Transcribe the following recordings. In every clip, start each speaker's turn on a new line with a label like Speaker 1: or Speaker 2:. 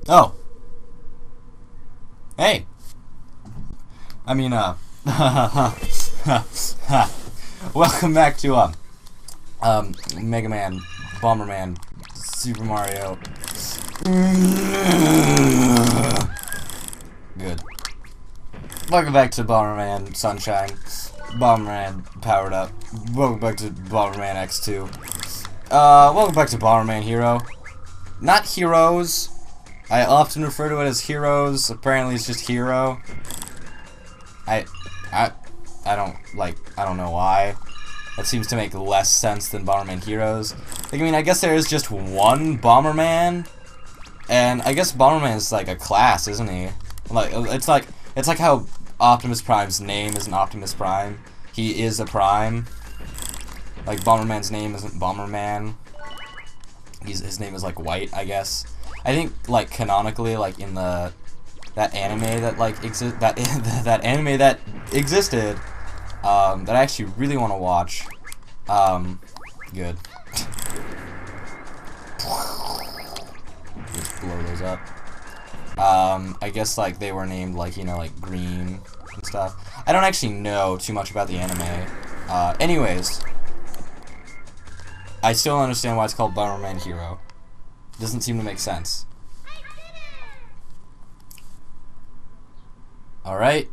Speaker 1: Oh. Hey. I mean, welcome back to, Mega Man, Bomberman, Super Mario. Good. Welcome back to Bomberman Sunshine. Bomberman powered up. Welcome back to Bomberman X2. Welcome back to Bomberman Hero. Not Heroes. I often refer to it as Heroes. Apparently it's just Hero. I don't know why. That seems to make less sense than Bomberman Heroes. Like, I mean, I guess there is just one Bomberman, and I guess Bomberman is like a class, isn't he? Like, it's like how Optimus Prime's name isn't Optimus Prime. He is a Prime. Like, Bomberman's name isn't Bomberman. His name is like White, I guess. I think, like, canonically, like in that anime that like that anime that existed, that I actually really want to watch. Good. Just blow those up. I guess like they were named like, you know, like Green and stuff. I don't actually know too much about the anime. Anyways, I still don't understand why it's called Bomberman Hero. Doesn't seem to make sense. Alright.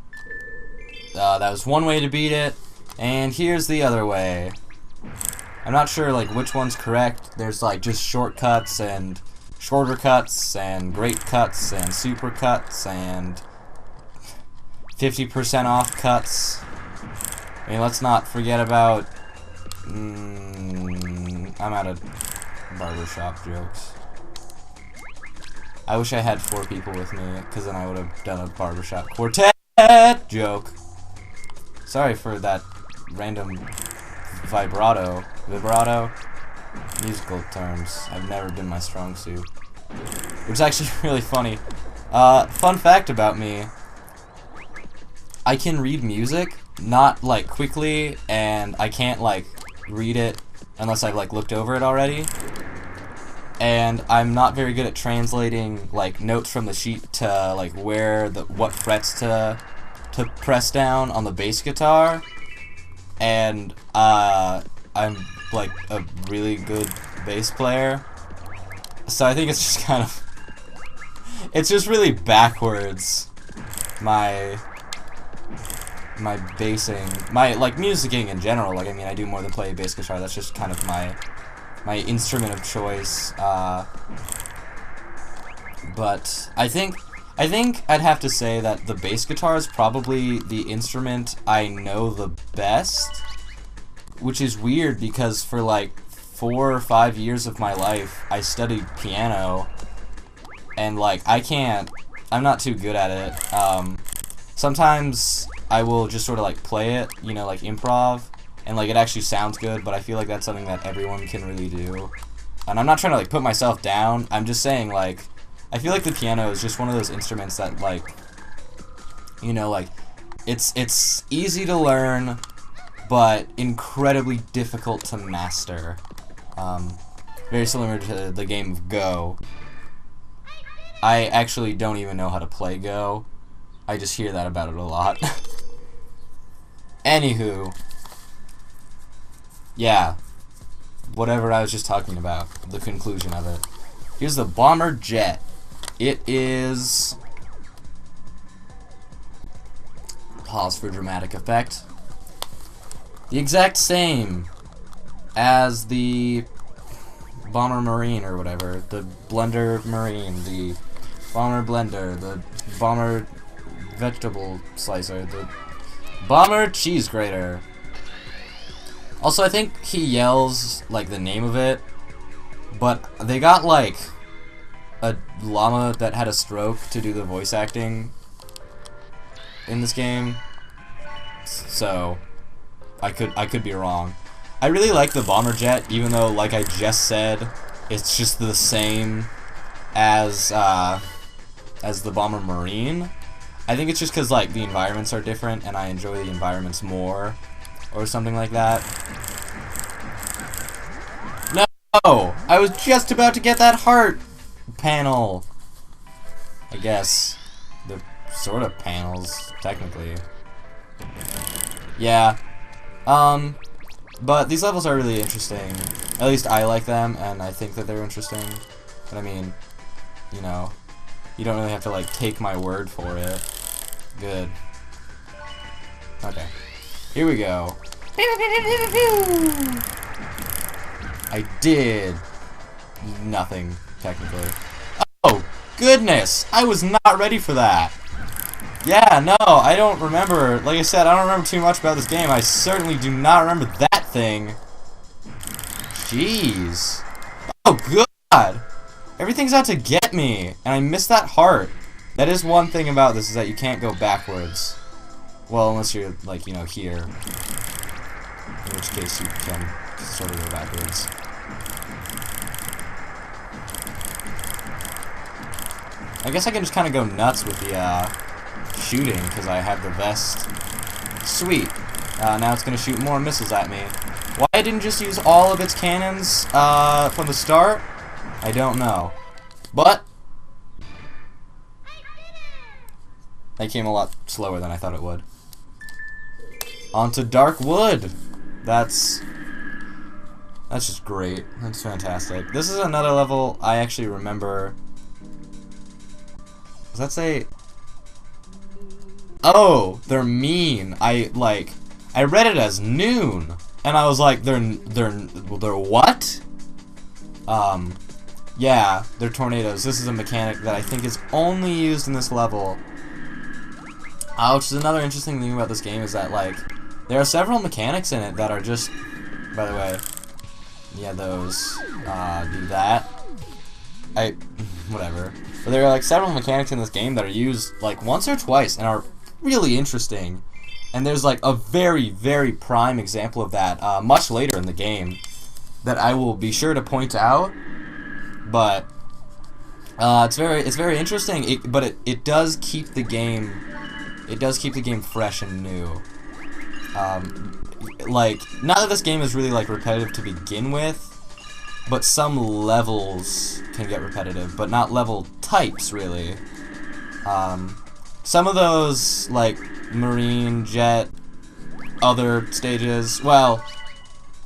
Speaker 1: That was one way to beat it, and here's the other way. I'm not sure like which one's correct. There's like just shortcuts and shorter cuts and great cuts and super cuts and 50% off cuts. I mean, let's not forget about I'm out of barbershop jokes. I wish I had 4 people with me, because then I would have done a barbershop quartet joke. Sorry for that random vibrato. Musical terms have never been my strong suit. Which is actually really funny. Fun fact about me. I can read music, not like quickly, and I can't like read it unless I've like looked over it already. And I'm not very good at translating like notes from the sheet to like what frets to press down on the bass guitar. And I'm like a really good bass player, so I think it's just kind of it's just really backwards, my bassing, my like musicking in general. Like, I mean, I do more than play bass guitar. That's just kind of my instrument of choice. But I think I'd have to say that the bass guitar is probably the instrument I know the best, which is weird because for like 4 or 5 years of my life I studied piano, and like I'm not too good at it. Sometimes I will just sort of like play it, you know, like improv, and like it actually sounds good, but I feel like that's something that everyone can really do. And I'm not trying to like put myself down, I'm just saying like I feel like the piano is just one of those instruments that like, you know, like it's easy to learn but incredibly difficult to master. Very similar to the game of Go. I actually don't even know how to play Go. I just hear that about it a lot. Anywho, yeah, whatever I was just talking about, the conclusion of it. Here's the Bomber Jet. It is, pause for dramatic effect, the exact same as the Bomber Marine or whatever, the Blender Marine, the Bomber Blender, the Bomber Vegetable Slicer, the Bomber Cheese Grater. Also, I think he yells like the name of it, but they got like a llama that had a stroke to do the voice acting in this game, so I could be wrong. I really like the Bomber Jet, even though, like I just said, it's just the same as the Bomber Marine. I think it's just because like the environments are different, and I enjoy the environments more, or something like that. No, I was just about to get that heart panel. I guess. The sort of panels, technically. Yeah. But these levels are really interesting. At least I like them, and I think that they're interesting. But I mean, you know, you don't really have to, like, take my word for it. Good. Okay. Here we go. I did nothing, technically. Oh, goodness! I was not ready for that! Yeah, no, I don't remember. Like I said, I don't remember too much about this game. I certainly do not remember that thing. Jeez. Oh, God! Everything's out to get me, and I missed that heart. That is one thing about this, is that you can't go backwards. Well, unless you're, like, you know, here. In which case you can sort of go backwards. I guess I can just kind of go nuts with the, shooting, because I have the vest. Sweet. Now it's going to shoot more missiles at me. Why I didn't just use all of its cannons, from the start? I don't know. But that came a lot slower than I thought it would. Onto Dark Wood. That's just great. That's fantastic. This is another level I actually remember. Does that say? Oh, they're mean. I read it as noon, and I was like, they're what? Yeah, they're tornadoes. This is a mechanic that I think is only used in this level. Which is another interesting thing about this game, is that, like, there are several mechanics in it that are just, by the way, yeah, those, do that. Whatever. But there are, like, several mechanics in this game that are used, like, once or twice and are really interesting. And there's, like, a very, very prime example of that, much later in the game that I will be sure to point out. But, it's very interesting, but it does keep the game, fresh and new. Like, not that this game is really, like, repetitive to begin with, but some levels can get repetitive, but not level types, really. Some of those, like, marine, jet, other stages, well,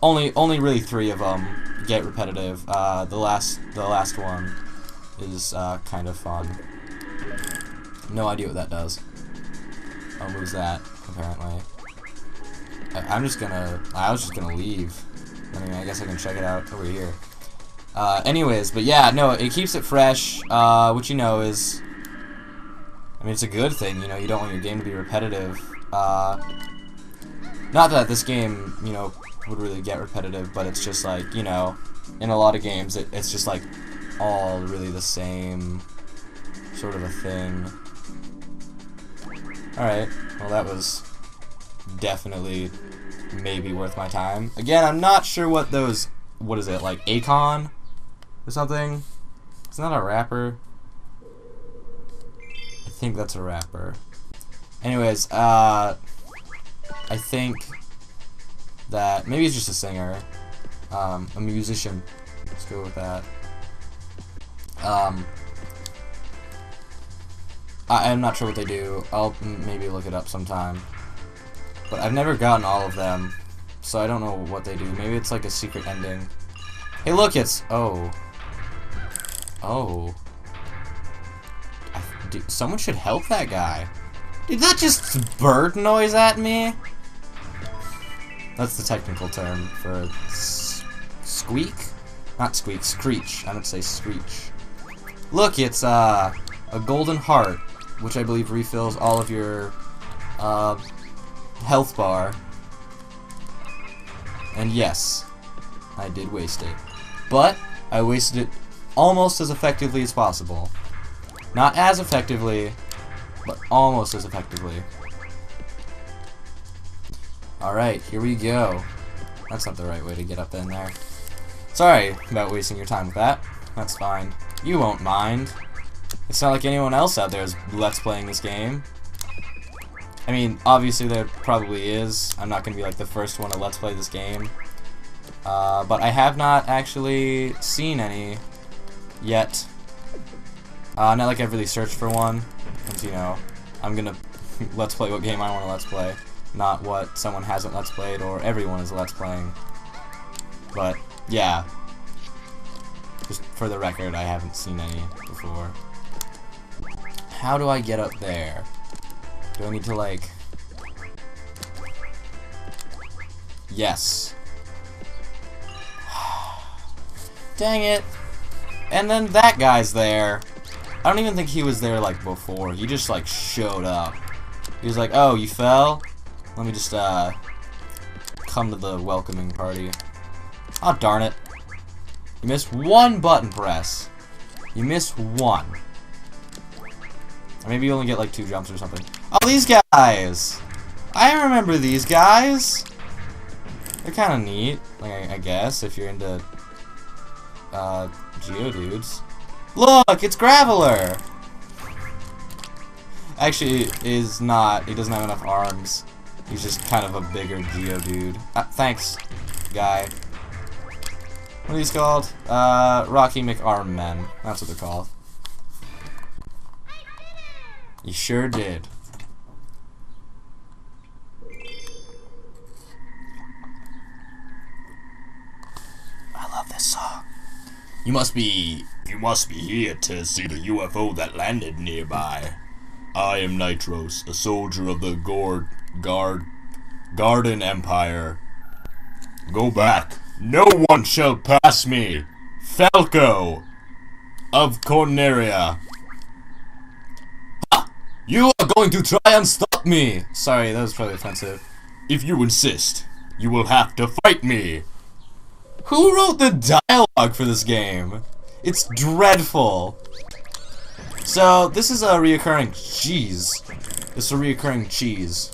Speaker 1: only really 3 of them get repetitive. The last one is, kind of fun. No idea what that does. Oh, moves that, apparently. I was just gonna leave. I mean, I guess I can check it out over here. Anyways, but yeah, no, it keeps it fresh, which, you know, is, I mean, it's a good thing, you know, you don't want your game to be repetitive. Not that this game, you know, would really get repetitive, but it's just like, you know, in a lot of games, it's just like all really the same sort of a thing. Alright, well, that was definitely maybe worth my time. Again, I'm not sure what those, what is it, like Akon or something? Isn't that a rapper? I think that's a rapper. Anyways, I think that maybe he's just a singer, a musician. Let's go with that. I'm not sure what they do. I'll maybe look it up sometime. But I've never gotten all of them, so I don't know what they do. Maybe it's like a secret ending. Hey, look, it's... Oh. Oh. Dude, someone should help that guy. Did that just bird noise at me? That's the technical term for squeak? Not squeak, screech. I meant to say screech. Look, it's a golden heart, which I believe refills all of your health bar. And yes, I did waste it. But I wasted it almost as effectively as possible. Not as effectively, but almost as effectively. Alright, here we go. That's not the right way to get up in there. Sorry about wasting your time with that. That's fine. You won't mind. It's not like anyone else out there is Let's Playing this game. I mean, obviously there probably is. I'm not going to be like the first one to Let's Play this game. But I have not actually seen any yet. Not like I've really searched for one, since, you know, I'm gonna let's play what game I want to let's play, not what someone hasn't let's played or everyone is let's playing. But, yeah. Just for the record, I haven't seen any before. How do I get up there? Do I need to, like... Yes. Dang it. And then that guy's there. I don't even think he was there, like, before. He just, like, showed up. He was like, oh, you fell? Let me just, come to the welcoming party. Oh, darn it. You missed one button press. You missed one. Or maybe you only get, like, 2 jumps or something. Oh, these guys! I remember these guys! They're kind of neat, like, I guess, if you're into, Geodudes. Look, it's Graveler! Actually, is not. He doesn't have enough arms. He's just kind of a bigger Geodude. Thanks, guy. What are these called? Rocky McArmmen. That's what they're called. You sure did. I love this song. You must be here to see the UFO that landed nearby. I am Nitros, a soldier of the Garden Empire. Go back. No one shall pass me. Falco of Corneria. Ha! You are going to try and stop me. Sorry, that was probably offensive. If you insist, you will have to fight me. Who wrote the dialogue for this game? It's dreadful. So, this is a reoccurring cheese. This is a reoccurring cheese.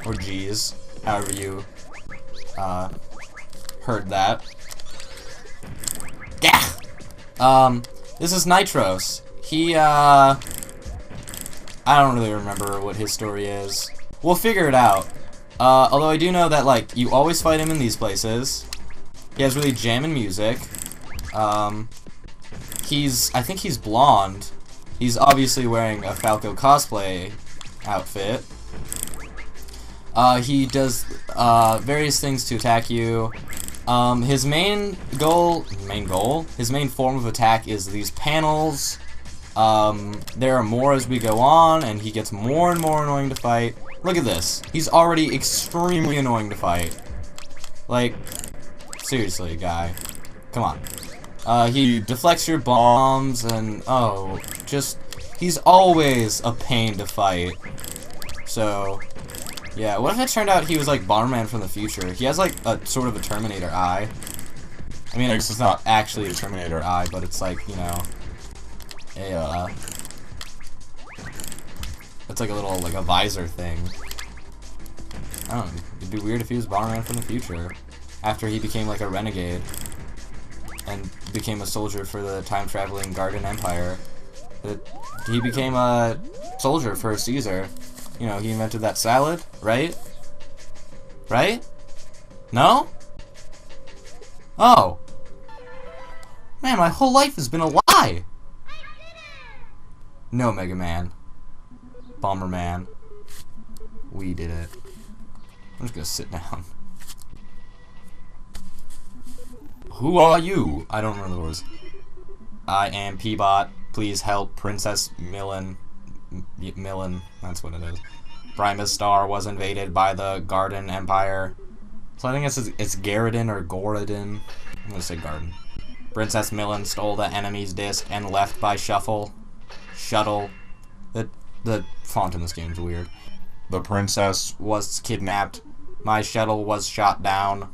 Speaker 1: Or G's. However you, heard that. Yeah! This is Nitros. He, I don't really remember what his story is. We'll figure it out. Although I do know that, like, you always fight him in these places. He has really jamming music. I think he's blonde. He's obviously wearing a Falco cosplay outfit. He does, various things to attack you. His main form of attack is these panels. There are more as we go on, and he gets more and more annoying to fight. Look at this. He's already extremely annoying to fight. Like, seriously, guy. Come on. He deflects your bombs, and, oh, just, he's always a pain to fight. So, yeah, what if it turned out he was, like, Bomberman from the future? He has, like, a sort of a Terminator eye. I mean, it's not actually a Terminator eye, but it's, like, you know, it's like a little, like, a visor thing. I don't know, it'd be weird if he was Bomberman from the future. After he became, like, a renegade. And became a soldier for the time-traveling Garden Empire. He became a soldier for Caesar. You know, he invented that salad, right? Right? No? Oh. Man, my whole life has been a lie! No, Mega Man. Bomberman. We did it. I'm just gonna sit down. Who are you? I don't remember the words. I am P-Bot. Please help Princess Millen. Millen, that's what it is. Primus Star was invaded by the Garden Empire. So I think it's Garden or Gorodin. I'm gonna say Garden. Princess Millen stole the enemy's disc and left by Shuttle. The font in this game is weird. The princess was kidnapped. My shuttle was shot down.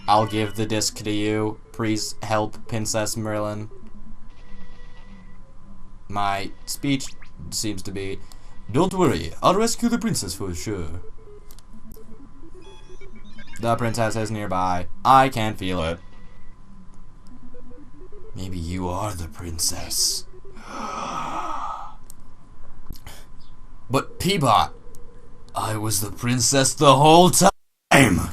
Speaker 1: I'll give the disc to you. Please help Princess Merlin. My speech seems to be, don't worry, I'll rescue the princess for sure. The princess is nearby. I can feel it. Maybe you are the princess. But P-Bot, I was the princess the whole time!